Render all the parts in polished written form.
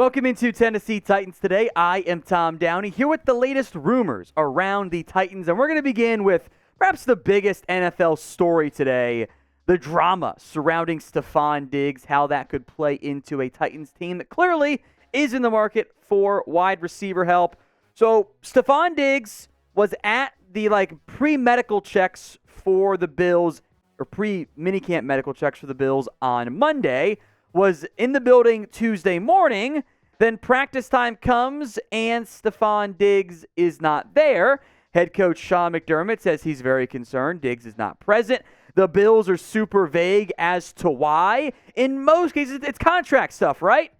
Welcome into Tennessee Titans today. I am Tom Downey here with the latest rumors around the Titans, and we're going to begin with perhaps the biggest NFL story today, the drama surrounding Stefon Diggs, how that could play into a Titans team that clearly is in the market for wide receiver help. So Stefon Diggs was at the pre-medical checks for the Bills, or pre-minicamp medical checks for the Bills on Monday, was in the building Tuesday morning. Then practice time comes and Stefon Diggs is not there. Head coach Sean McDermott says he's very concerned Diggs is not present. The Bills are super vague as to why. In most cases, it's contract stuff, right?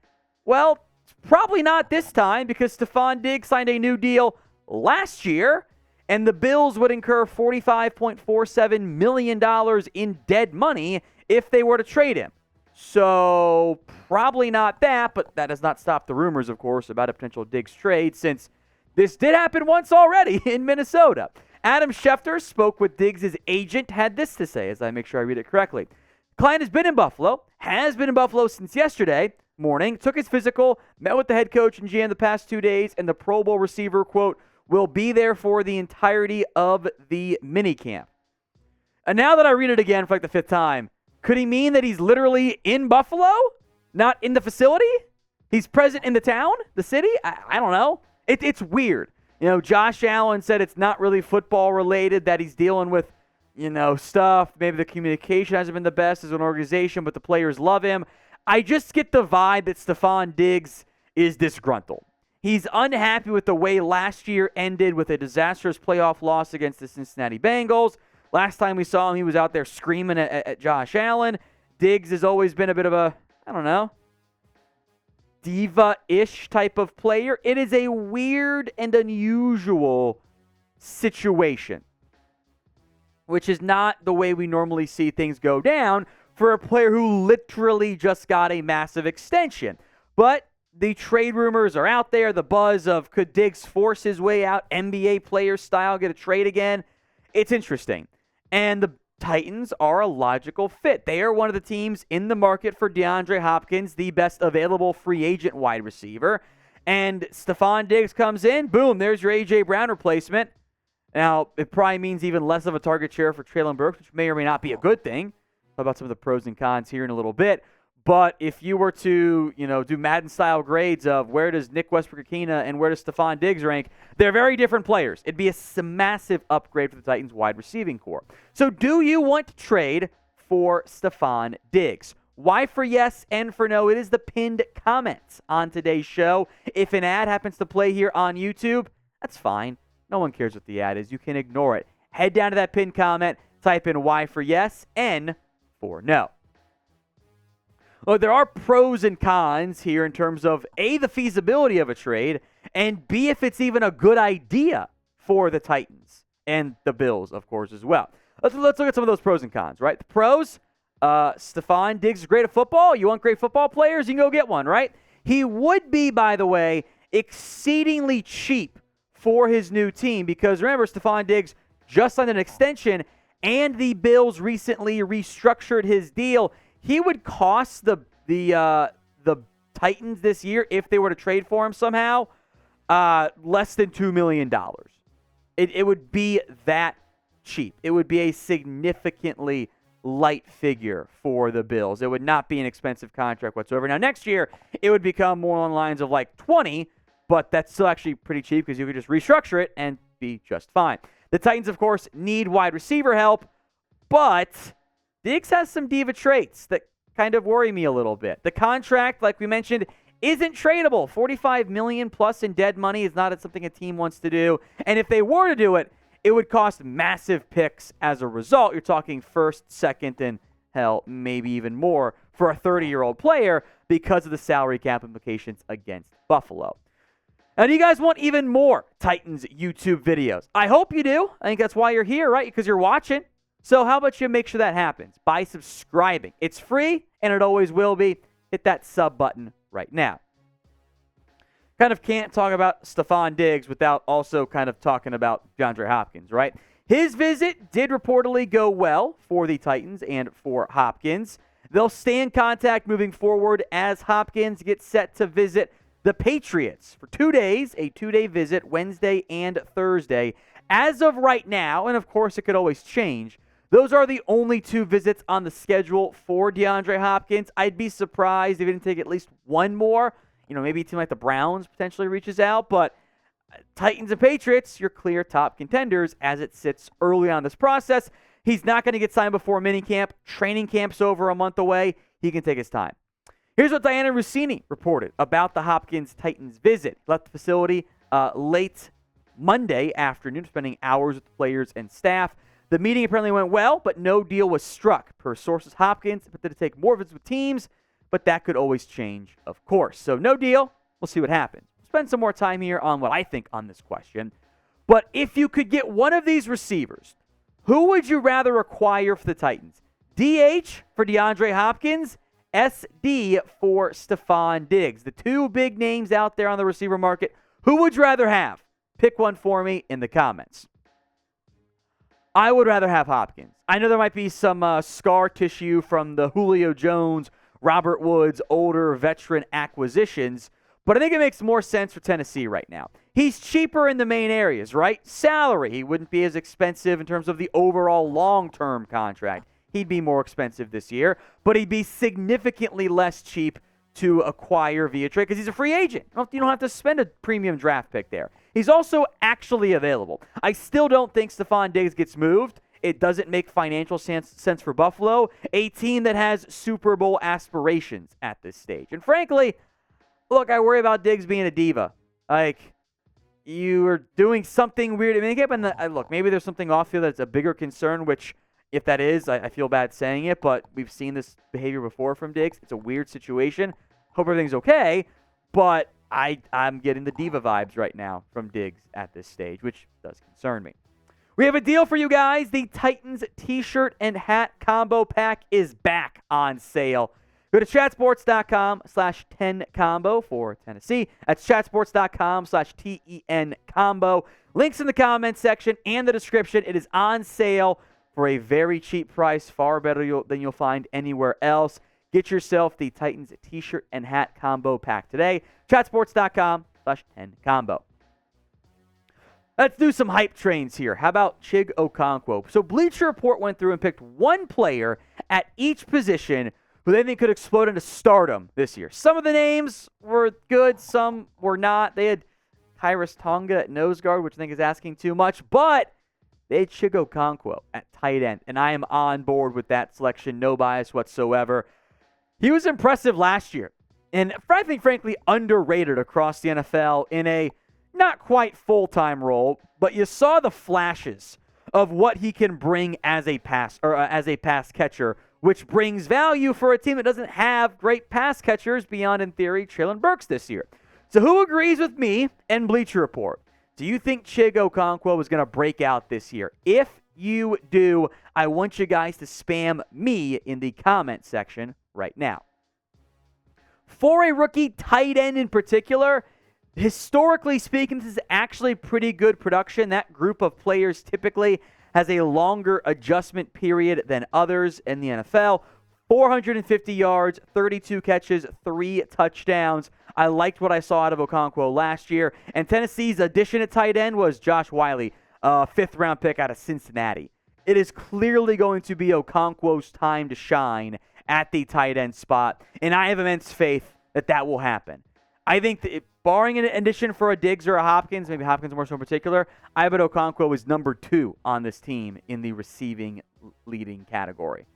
Well, probably not this time because Stefon Diggs signed a new deal last year, and the Bills would incur $45.47 million in dead money if they were to trade him. So probably not that, but that does not stop the rumors, of course, about a potential Diggs trade, since this did happen once already in Minnesota. Adam Schefter spoke with Diggs' agent, had this to say, as I make sure I read it correctly. Client has been in Buffalo since yesterday morning, took his physical, met with the head coach and GM the past 2 days, and the Pro Bowl receiver, quote, will be there for the entirety of the minicamp. And now that I read it again for the fifth time, could he mean that he's literally in Buffalo, not in the facility? He's present in the town, the city? I don't know. It's weird. Josh Allen said it's not really football related, that he's dealing with, stuff. Maybe the communication hasn't been the best as an organization, but the players love him. I just get the vibe that Stefon Diggs is disgruntled. He's unhappy with the way last year ended with a disastrous playoff loss against the Cincinnati Bengals. Last time we saw him, he was out there screaming at Josh Allen. Diggs has always been a bit of a, diva-ish type of player. It is a weird and unusual situation, which is not the way we normally see things go down for a player who literally just got a massive extension. But the trade rumors are out there. The buzz of could Diggs force his way out, NBA player style, get a trade again? It's interesting. And the Titans are a logical fit. They are one of the teams in the market for DeAndre Hopkins, the best available free agent wide receiver. And Stefon Diggs comes in, boom, there's your A.J. Brown replacement. Now, it probably means even less of a target share for Treylon Burks, which may or may not be a good thing. Talk about some of the pros and cons here in a little bit. But if you were to, do Madden-style grades of where does Nick Westbrook-Ikhine and where does Stefon Diggs rank, they're very different players. It'd be a massive upgrade for the Titans' wide receiving core. So do you want to trade for Stefon Diggs? Y for yes, N for no. It is the pinned comments on today's show. If an ad happens to play here on YouTube, that's fine. No one cares what the ad is. You can ignore it. Head down to that pinned comment, type in Y for yes, N for no. Well, there are pros and cons here in terms of, A, the feasibility of a trade, and B, if it's even a good idea for the Titans and the Bills, of course, as well. Let's look at some of those pros and cons, right? The pros, Stefon Diggs is great at football. You want great football players? You can go get one, right? He would be, by the way, exceedingly cheap for his new team because, remember, Stefon Diggs just signed an extension, and the Bills recently restructured his deal. He would cost the Titans this year, if they were to trade for him somehow, less than $2 million. It would be that cheap. It would be a significantly light figure for the Bills. It would not be an expensive contract whatsoever. Now, next year, it would become more on lines of 20, but that's still actually pretty cheap because you could just restructure it and be just fine. The Titans, of course, need wide receiver help, but Diggs has some diva traits that kind of worry me a little bit. The contract, like we mentioned, isn't tradable. $45 million plus in dead money is not something a team wants to do. And if they were to do it, it would cost massive picks as a result. You're talking first, second, and hell, maybe even more for a 30-year-old player because of the salary cap implications against Buffalo. Now, do you guys want even more Titans YouTube videos? I hope you do. I think that's why you're here, right? Because you're watching. So how about you make sure that happens by subscribing? It's free, and it always will be. Hit that sub button right now. Kind of can't talk about Stefon Diggs without also kind of talking about DeAndre Hopkins, right? His visit did reportedly go well for the Titans and for Hopkins. They'll stay in contact moving forward as Hopkins gets set to visit the Patriots for 2 days, a 2-day visit, Wednesday and Thursday. As of right now, and of course it could always change, those are the only 2 visits on the schedule for DeAndre Hopkins. I'd be surprised if he didn't take at least one more. Maybe a team like the Browns potentially reaches out, but Titans and Patriots, your clear top contenders as it sits early on this process. He's not going to get signed before minicamp. Training camp's over a month away. He can take his time. Here's what Diana Rossini reported about the Hopkins-Titans visit. Left the facility late Monday afternoon, spending hours with the players and staff. The meeting apparently went well, but no deal was struck. Per sources, Hopkins expected to take more visits with teams, but that could always change, of course. So no deal. We'll see what happens. We'll spend some more time here on what I think on this question. But if you could get one of these receivers, who would you rather acquire for the Titans? DH for DeAndre Hopkins, SD for Stefon Diggs. The 2 big names out there on the receiver market. Who would you rather have? Pick one for me in the comments. I would rather have Hopkins. I know there might be some scar tissue from the Julio Jones, Robert Woods, older veteran acquisitions, but I think it makes more sense for Tennessee right now. He's cheaper in the main areas, right? Salary, he wouldn't be as expensive in terms of the overall long-term contract. He'd be more expensive this year, but he'd be significantly less cheap to acquire via trade because he's a free agent. You don't have to spend a premium draft pick there. He's also actually available. I still don't think Stefon Diggs gets moved. It doesn't make financial sense for Buffalo, a team that has Super Bowl aspirations at this stage. And frankly, look, I worry about Diggs being a diva. You are doing something weird at minicamp, and look, maybe there's something off here that's a bigger concern, which, if that is, I feel bad saying it, but we've seen this behavior before from Diggs. It's a weird situation. Hope everything's okay, but I'm getting the diva vibes right now from Diggs at this stage, which does concern me. We have a deal for you guys. The Titans t-shirt and hat combo pack is back on sale. Go to chatsports.com/10combo for Tennessee. That's chatsports.com/TEN combo. Links in the comments section and the description. It is on sale for a very cheap price, far better than you'll find anywhere else. Get yourself the Titans t-shirt and hat combo pack today. Chatsports.com/10combo. Let's do some hype trains here. How about Chig Okonkwo? So Bleacher Report went through and picked one player at each position who they think could explode into stardom this year. Some of the names were good, some were not. They had Kyrus Tonga at nose guard, which I think is asking too much, but they had Chig Okonkwo at tight end, and I am on board with that selection, no bias whatsoever. He was impressive last year, and I think, frankly, underrated across the NFL in a not quite full-time role, but you saw the flashes of what he can bring as a pass catcher, which brings value for a team that doesn't have great pass catchers beyond, in theory, Treylon Burks this year. So who agrees with me and Bleacher Report? Do you think Chig Okonkwo is going to break out this year? If you do, I want you guys to spam me in the comment section right now. For a rookie tight end in particular, historically speaking, this is actually pretty good production. That group of players typically has a longer adjustment period than others in the NFL. 450 yards, 32 catches, 3 touchdowns. I liked what I saw out of Okonkwo last year. And Tennessee's addition at tight end was Josh Wiley, a 5th-round pick out of Cincinnati. It is clearly going to be Okonkwo's time to shine at the tight end spot, and I have immense faith that that will happen. I think that barring an addition for a Diggs or a Hopkins, maybe Hopkins more so in particular, I bet Okonkwo is number 2 on this team in the receiving leading category.